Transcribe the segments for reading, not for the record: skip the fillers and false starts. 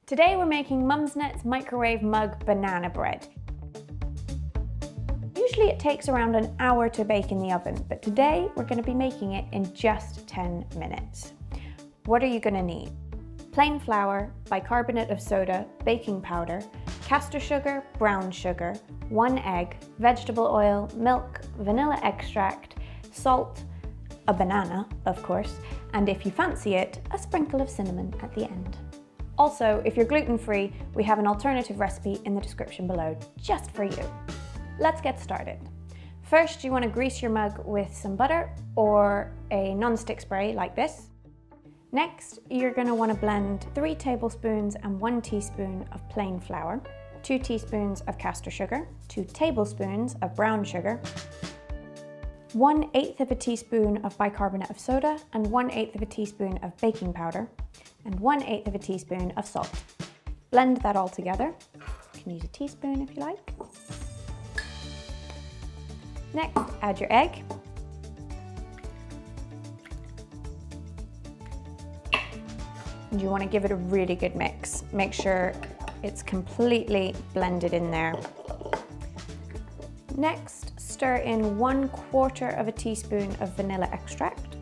Today we're making Mumsnet's microwave mug banana bread. Usually it takes around an hour to bake in the oven, but today we're going to be making it in just 10 minutes. What are you going to need? Plain flour, bicarbonate of soda, baking powder, castor sugar, brown sugar, 1 egg, vegetable oil, milk, vanilla extract, salt, a banana, of course, and if you fancy it, a sprinkle of cinnamon at the end. Also, if you're gluten-free, we have an alternative recipe in the description below, just for you. Let's get started. First, you want to grease your mug with some butter or a non-stick spray like this. Next, you're going to want to blend 3 tablespoons and 1 teaspoon of plain flour, 2 teaspoons of castor sugar, 2 tablespoons of brown sugar, 1/8 of a teaspoon of bicarbonate of soda, and 1/8 of a teaspoon of baking powder, and 1/8 of a teaspoon of salt. Blend that all together. You can use a teaspoon if you like. Next, add your egg. And you want to give it a really good mix. Make sure it's completely blended in there. Next, stir in 1/4 of a teaspoon of vanilla extract,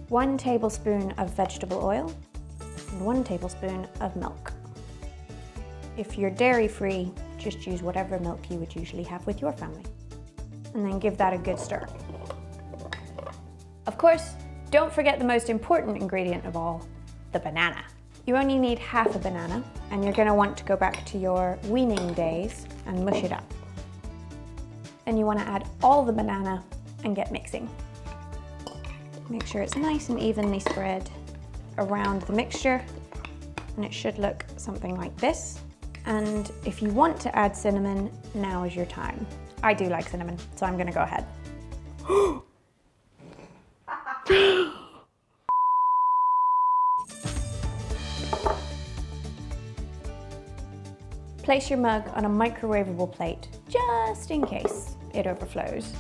1 tablespoon of vegetable oil, and 1 tablespoon of milk. If you're dairy-free, just use whatever milk you would usually have with your family. And then give that a good stir. Of course, don't forget the most important ingredient of all, the banana. You only need half a banana, and you're going to want to go back to your weaning days and mush it up. Then you want to add all the banana and get mixing. Make sure it's nice and evenly spread around the mixture, and it should look something like this. And if you want to add cinnamon, now is your time. I do like cinnamon, so I'm going to go ahead. Place your mug on a microwavable plate, just in case it overflows.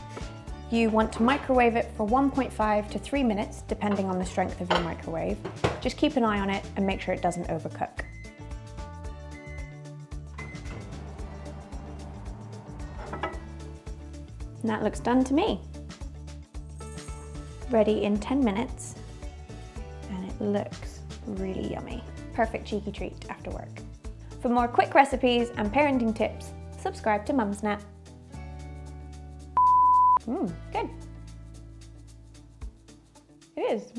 You want to microwave it for 1.5 to 3 minutes, depending on the strength of your microwave. Just keep an eye on it and make sure it doesn't overcook. And that looks done to me. Ready in 10 minutes, and it looks really yummy. Perfect cheeky treat after work. For more quick recipes and parenting tips, subscribe to Mumsnet. Good. It is.